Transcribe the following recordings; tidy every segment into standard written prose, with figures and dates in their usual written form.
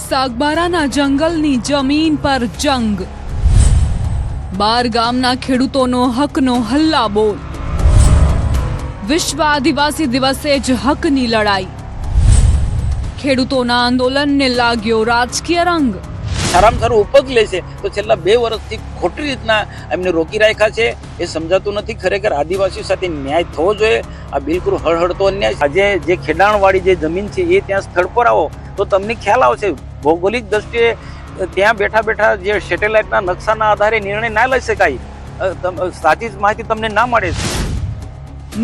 સાગબારાના જંગલની જમીન પર જંગ, 12 ગામના ખેડૂતોનો હકનો હલ્લાબોલ। વિશ્વ આદિવાસી દિવસે જ હકની લડાઈ, ખેડૂતોના આંદોલનને લાગ્યો રાજકીય રંગ। સારામાં સારું ઉપજ લે છે તો છેલ્લા 2 વર્ષથી ખોટી રીતના એમને રોકી રાખ્યા છે। એ સમજાતું નથી। ખરેખર આદિવાસીઓ સાથે ન્યાય થવો જોઈએ। આ બિલકુલ હળહળતો અન્યાય। આજે જે ખેડાણવાળી જે જમીન છે એ ત્યાં સ્થળ પર આવો તો તમને ખ્યાલ આવશે। ભૌગોલિક દ્રષ્ટિએ ત્યાં બેઠા બેઠા જે સેટેલાઇટના નકશાના આધારે નિર્ણય ના લઈ શકાય, સાચી માહિતી તમને ના મળે।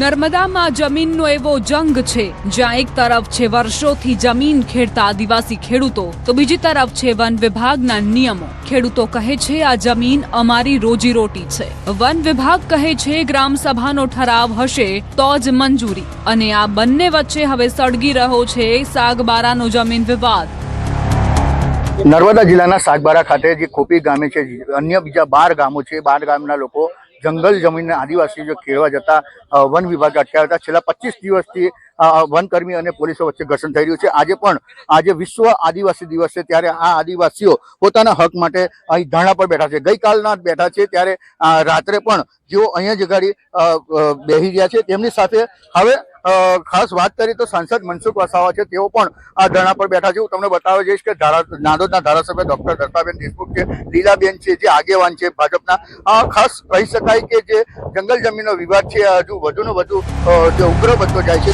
નર્મદામાં જમીનનો એવો જંગ છે જ્યાં એક તરફ છે વર્ષોથી જમીન ખેડતા આદિવાસી ખેડૂતો તો બીજી તરફ છે વન વિભાગના નિયમો। ખેડૂતો કહે છે આ જમીન અમારી રોજીરોટી છે, વન વિભાગ કહે છે ગ્રામ સભાનો ઠરાવ હશે તો જ મંજૂરી, અને આ બંને વચ્ચે હવે સળગી રહ્યો છે સાગબારાનો જમીન વિવાદ। નર્મદા જિલ્લાના સાગબારા ખાતે જે ખોપી ગામે છે, અન્ય બીજા 12 ગામો છે, 12 ગામના લોકો જંગલ જમીનના આદિવાસીઓ ખેડવા જતા વન વિભાગે અટકાવ્યા હતા। છેલ્લા 25 દિવસથી વનકર્મી અને પોલીસો વચ્ચે ઘર્ષણ થઈ રહ્યું છે। આજે વિશ્વ આદિવાસી દિવસ છે, ત્યારે આ આદિવાસીઓ પોતાના હક માટે અહીં ધરણા પર બેઠા છે। ગઈકાલના બેઠા છે, ત્યારે રાત્રે પણ જેઓ અહીંયા જ ગાડી બેસી ગયા છે। તેમની સાથે હવે ખાસ વાત કરીએ તો સાંસદ મનસુખ વસાવા છે, તેઓ પણ આ ધરણા પર બેઠા છે। હું તમને બતાવવા જઈશ કે નાંદોદના ધારાસભ્ય ડોક્ટર દત્તાબેન દેશમુખ છે, લીલાબેન છે, જે આગેવાન છે ભાજપના। ખાસ કહી શકાય કે જે જંગલ જમીનનો વિવાદ છે હજુ વધુને વધુ ઉગ્ર બનતો જાય છે।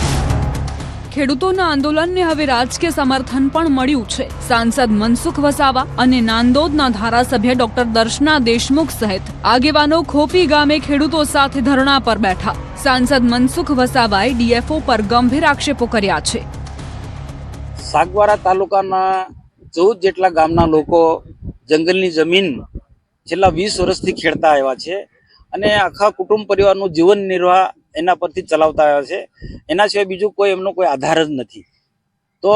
ખેડૂતોના આંદોલનને હવે રાજકીય સમર્થન પણ મળ્યું છે। સાંસદ મનસુખ વસાવા અને નાંદોદના ધારાસભ્ય ડોક્ટર દર્શના દેશમુખ સહિત આગેવાનો ખોપી ગામે ખેડૂતો સાથે ધરણા પર બેઠા। સાંસદ મનસુખ વસાવાએ ડીએફઓ પર ગંભીર આક્ષેપો કર્યા છે। સાગબારા તાલુકાના 14 જેટલા ગામના લોકો જંગલની જમીન છેલ્લા 20 વર્ષથી ખેડતા આવ્યા છે અને આખા કુટુંબ પરિવારનું જીવન નિર્વાહ એના પરથી ચલાવતા આવ્યા છે। એના સિવાય બીજું કોઈ એમનો કોઈ આધાર જ નથી। તો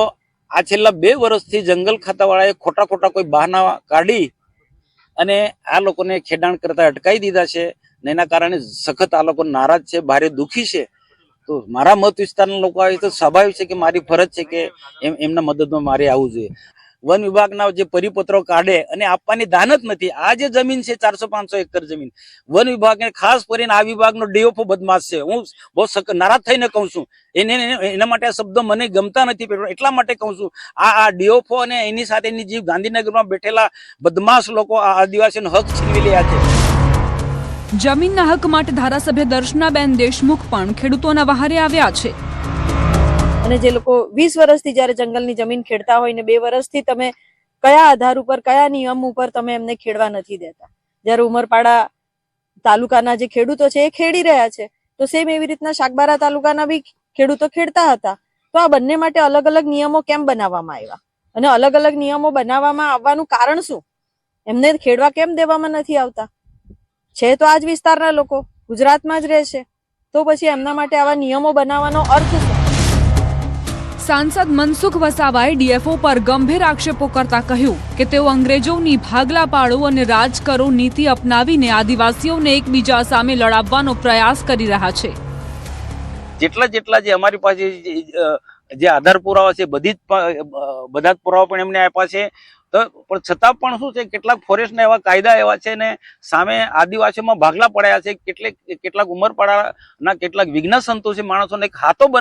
આ છેલ્લા 2 વર્ષથી જંગલ ખાતાવાળાએ ખોટા કોઈ બહાના કાઢી અને આ લોકોને ખેડાણ કરતા અટકાવી દીધા છે ને એના કારણે સખત આ લોકો નારાજ છે, ભારે દુઃખી છે। તો મારા મત વિસ્તારના લોકો આવે તો સ્વાભાવિક છે કે મારી ફરજ છે કે એમના મદદમાં મારે આવવું જોઈએ। વન વિભાગના જે પરિપત્રો કાઢે અને આપવાની દાનત નથી। આ જે જમીન છે 400-500 એકર જમીન, વન વિભાગને ખાસ કરીને આ વિભાગનો ડીએફઓ બદમાશ છે। હું બહુ નારાજ થઈને કહું છું, એના માટે આ શબ્દો મને ગમતા નથી, એટલા માટે કહું છું આ ડીએફઓ અને એની સાથેની જે ગાંધીનગરમાં બેઠેલા બદમાશ લોકો આ આદિવાસીનો હક છીનવી રહ્યા છે। જમીનના હક માટે ધારાસભ્ય દર્શનાબેન દેશમુખ પણ ખેડૂતોના વહારે આવ્યા છે। અને જે લોકો 20 વર્ષથી જ્યારે જંગલની જમીન ખેડતા હોય ને 2 વર્ષથી તમે કયા આધાર ઉપર, કયા નિયમ ઉપર તમે એમને ખેડવા નથી દેતા? જ્યારે ઉમરપાડા તાલુકાના જે ખેડૂતો છે એ ખેડી રહ્યા છે, તો સેમ એવી રીતના સાગબારા તાલુકાના બી ખેડૂતો ખેડતા હતા। તો આ બંને માટે અલગ અલગ નિયમો કેમ બનાવવામાં આવ્યા? અને અલગ અલગ નિયમો બનાવવામાં આવવાનું કારણ શું? એમને ખેડવા કેમ દેવામાં નથી આવતા? છે તો આ જ વિસ્તારના લોકો, ગુજરાતમાં જ રહે છે, તો પછી એમના માટે આવા નિયમો બનાવવાનો અર્થ શું? સાંસદ મનસુખ વસાવાએ ડીએફઓ પર ગંભીર આક્ષેપો કરતા કહ્યું કે તેઓ અંગ્રેજોની ભાગલા પાડો અને રાજ કરો નીતિ અપનાવીને આદિવાસીઓને એકબીજા સામે લડાવવાનો પ્રયાસ કરી રહ્યા છે। જેટલા જે અમારી પાસે જે આધાર પુરાવા છે બધા જ પુરાવા પણ એમને આપ્યા છે। તો પણ છતાં પણ શું છે, કેટલાક ફોરેસ્ટના એવા કાયદા એવા છે ને સામે આદિવાસીઓમાં ભાગલા પડ્યા છે। કેટલાક ઉમરપાડાના કેટલાક વિજ્ઞ સંતોષી માણસોને હાથો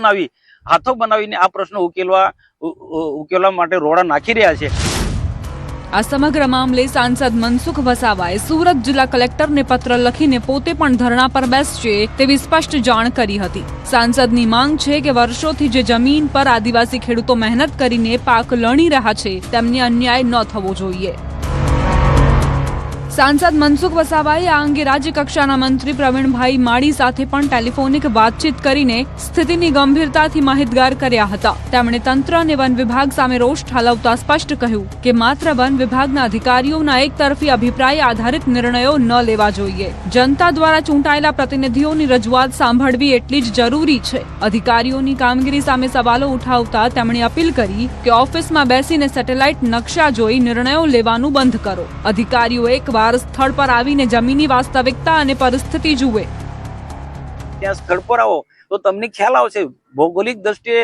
બનાવીને આ પ્રશ્ન ઉકેલવા માટે રોડા નાખી રહ્યા છે। આ સમગ્ર મામલે સાંસદ મનસુખ વસાવાએ સુરત જિલ્લા કલેક્ટરને પત્ર લખીને પોતે પણ ધરણા પર બેસશે તેવી સ્પષ્ટ જાણ કરી હતી। સાંસદની માંગ છે કે વર્ષોથી જે જમીન પર આદિવાસી ખેડૂતો મહેનત કરીને પાક લણી રહ્યા છે તેમને અન્યાય ન થવો જોઈએ। સાંસદ મનસુખ વસાવાએ આ અંગે રાજ્ય કક્ષાના મંત્રી પ્રવીણભાઈ માળી સાથે પણ ટેલિફોનિક વાતચીત કરીને સ્થિતિની ગંભીરતાથી માહિતગાર કર્યા હતા। તેમણે તંત્ર અને વન વિભાગ સામે રોષ ઠાલવતા સ્પષ્ટ કહ્યું કે માત્ર વન વિભાગના અધિકારીઓના એકતરફી અભિપ્રાય આધારિત નિર્ણયો ન લેવા જોઈએ। જનતા દ્વારા ચૂંટાયેલા પ્રતિનિધિઓની રજૂઆત સાંભળવી એટલી જ જરૂરી છે। અધિકારીઓની કામગીરી સામે સવાલો ઉઠાવતા તેમણે અપીલ કરી કે ઓફિસમાં બેસીને સેટેલાઇટ નકશા જોઈ નિર્ણયો લેવાનું બંધ કરો। અધિકારીઓ એકવાર સ્થળ પર આવીને જમીની વાસ્તવિકતા અને પરિસ્થિતિ જુએ। ત્યાં સ્થળ પર આવો તો તમને ખ્યાલ આવશે. ભૌગોલિક દ્રષ્ટિએ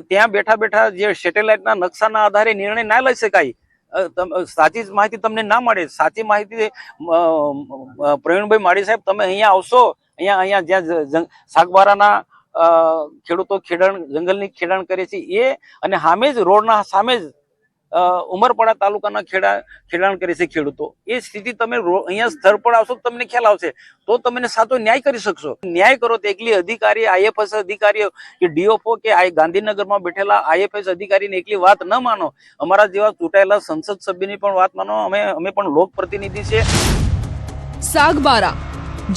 ત્યાં બેઠા બેઠા જે સેટેલાઇટના નકશાના આધારે નિર્ણય ના લઈ શકાય. સાચી માહિતી તમને ના મળે. સાચી માહિતી પ્રવીણભાઈ માળી સાહેબ, તમે અહીંયા આવશો, અહીંયા જ્યાં સાગબારાના ખેડૂતો જંગલની ખેડાણ કરે છે એ, અને સામે જ રોડના સામે જ ઉમરપાડા તાલુકાના ખેડાણ કરે છે ખેડૂતો. એ સ્થિતિ તમે અહીંયા સ્થળ પર આવશો તો તમને ખ્યાલ આવશે, તો તમે સાચો ન્યાય કરી શકશો. ન્યાય કરો તો એકલી અધિકારી, આઈએફએસ અધિકારીઓ કે ડીઓફઓ કે ગાંધીનગરમાં બેઠેલા આઈએફએસ અધિકારીની એકલી વાત ન માનો. અમારા જેવા ચૂંટાયેલા સંસદ સભ્યની પણ વાત માનો. અમે પણ લોક પ્રતિનિધિ છે. સાગબારા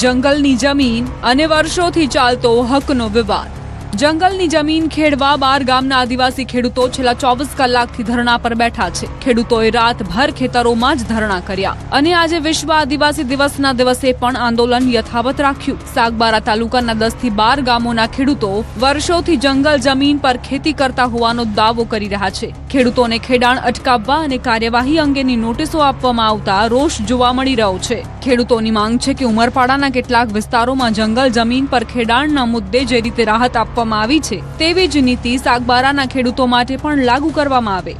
જંગલની જમીન અને વર્ષોથી ચાલતો હકનો વિવાદ. જંગલની જમીન ખેડવા 12 ગામના આદિવાસી ખેડૂતો છેલ્લા 24 કલાકથી ધરણા પર બેઠા છે. ખેડૂતોએ રાતભર ખેતરોમાં જ ધરણા કર્યા અને આજે વિશ્વ આદિવાસી દિવસના દિવસે પણ આંદોલન યથાવત રાખ્યું. સાગબારા તાલુકાના 10 થી 12 ગામોના ખેડૂતો વર્ષોથી જંગલ જમીન પર ખેતી કરતા હોવાનો દાવો કરી રહ્યા છે. ખેડૂતોને ખેડાણ અટકાવવા અને કાર્યવાહી અંગેની નોટિસો આપવામાં આવતા રોષ જોવા મળી રહ્યો છે. ખેડૂતોની માંગ છે કે ઉમરપાડાના કેટલાક વિસ્તારોમાં જંગલ જમીન પર ખેડાણના મુદ્દે જે રીતે રાહત આપવામાં આવી છે તેવી જ નીતિ સાગબારાના ખેડૂતો માટે પણ લાગુ કરવામાં આવે.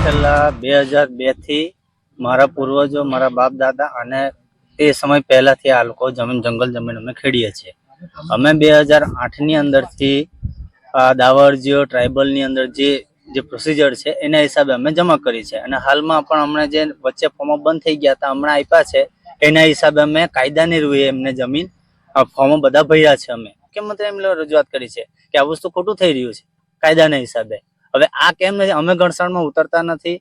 છેલ્લા 2002 થી મારા પૂર્વજો, મારા બાપ દાદા અને એ સમય પહેલાથી આ લોકો જંગલ જમીન અમે ખેડીએ છીએ. અમે 2008 ની અંદરથી દાવરજીઓ ટ્રાઇબલની અંદર જે પ્રોસિજર છે એના હિસાબે અમે જમા કરી છે, અને હાલમાં પણ હમણાં જે વચ્ચે ફોર્મો બંધ થઈ ગયા હતા હમણાં આપ્યા છે, એના હિસાબે અમે કાયદાની રૂએ એમને જમીન ફોર્મો બધા ભર્યા છે. અમે મુખ્યમંત્રી એમ રજૂઆત કરી છે કે આ વસ્તુ ખોટું થઈ રહ્યું છે કાયદાના હિસાબે. હવે આ કેમ નથી, અમે ઘર્ષણમાં ઉતરતા નથી.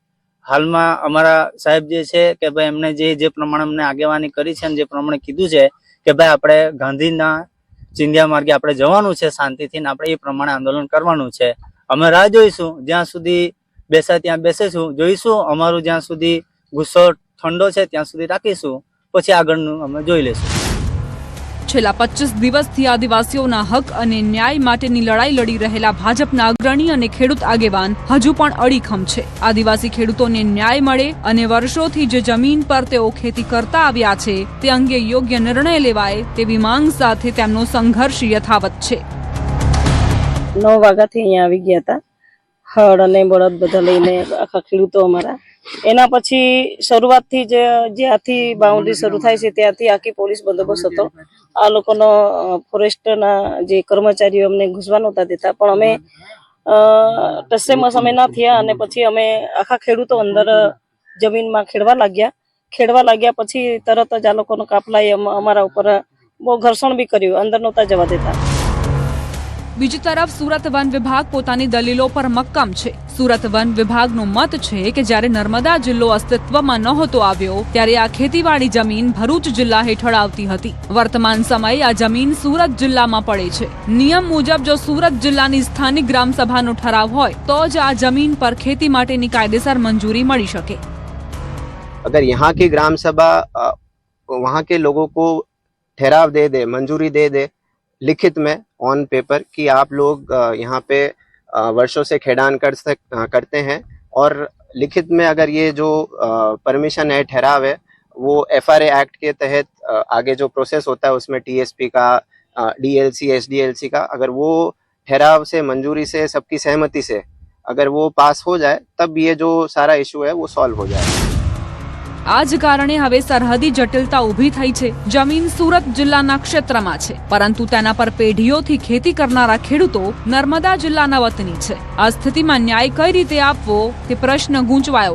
હાલમાં અમારા સાહેબ જે છે કે ભાઈ એમને જે પ્રમાણે અમને આગેવાની કરી છે અને જે પ્રમાણે કીધું છે કે ભાઈ આપણે ગાંધીના ચિંધ્યા માર્ગે આપણે જવાનું છે શાંતિથી, ને આપણે એ પ્રમાણે આંદોલન કરવાનું છે. અમે રાહ જોઈશું, જ્યાં સુધી બેસાય ત્યાં બેસીશું, જોઈશું. અમારું જ્યાં સુધી ગુસ્સો ઠંડો છે ત્યાં સુધી રાખીશું, પછી આગળનું અમે જોઈ લઈશું. છેલ્લા 25 દિવસથી આદિવાસીઓના હક અને ન્યાય માટેની લડાઈ લડી રહેલા ભાજપના અગ્રણી અને ખેડૂત આગેવાન હજુ પણ અડીખમ છે. આદિવાસી ખેડૂતોને ન્યાય મળે અને વર્ષોથી જે જમીન પર તેઓ ખેતી કરતા આવ્યા છે તે અંગે યોગ્ય નિર્ણય લેવાય તેવી માંગ સાથે તેમનો સંઘર્ષ યથાવત છે. 9 વાગ્યાથી અહીંયા આવી ગયા હતા, હળ અને બળદ બધા લઈને આખા ખેડૂતો અમારા. એના પછી શરૂઆતથી જ્યાંથી બાઉન્ડ્રી શરૂ થાય છે ત્યાંથી આખી પોલીસ બંદોબસ્ત હતો. આ લોકોનો ફોરેસ્ટના જે કર્મચારીઓ અમને ઘૂસવા નહોતા દેતા, પણ અમે ટસેમસ અમે ના થયા અને પછી અમે આખા ખેડૂતો અંદર જમીનમાં ખેડવા લાગ્યા. પછી તરત જ આ લોકોનો કાફલાએ અમારા ઉપર બહુ ઘર્ષણ બી કર્યું, અંદર નહોતા જવા દેતા. બીજી તરફ સુરત વન વિભાગ પોતાની દલીલો પર મક્કમ છે. સુરત વન વિભાગનો મત છે કે જ્યારે નર્મદા જિલ્લો અસ્તિત્વમાં નહોતો આવ્યો ત્યારે આ ખેતીવાડી જમીન ભરૂચ જિલ્લા હેઠળ આવતી હતી. વર્તમાન સમયે આ જમીન સુરત જિલ્લામાં પડે છે. નિયમ મુજબ જો સુરત જિલ્લાની સ્થાનિક ગ્રામસભાનો ઠરાવ હોય તો જ આ જમીન પર ખેતી માટેની કાયદેસર મંજૂરી મળી શકે. अगर यहाँ की ग्राम सभा वहाँ के लोगों को ठहराव दे दे, मंजूरी दे दे लिखित में ऑन पेपर कि आप लोग यहाँ पे वर्षों से खेडान करते हैं, और लिखित में अगर ये जो परमिशन है, ठहराव है, वो FRA एक्ट के तहत आगे जो प्रोसेस होता है उसमें TSP का, DLC, SDLC का, अगर वो ठहराव से, मंजूरी से, सबकी सहमति से अगर वो पास हो जाए तब ये जो सारा इशू है वो सॉल्व हो जाए. આ જ કારણે હવે સરહદી જટિલતા ઊભી થઈ છે. જમીન સુરત જિલ્લાના ક્ષેત્રમાં છે, પરંતુ તેના પર પેઢીઓથી ખેતી કરનારા ખેડૂતો નર્મદા જિલ્લાના વતની છે. આ સ્થિતિમાં ન્યાય કઈ રીતે આપવો તે પ્રશ્ન ગૂંચવાયો છે.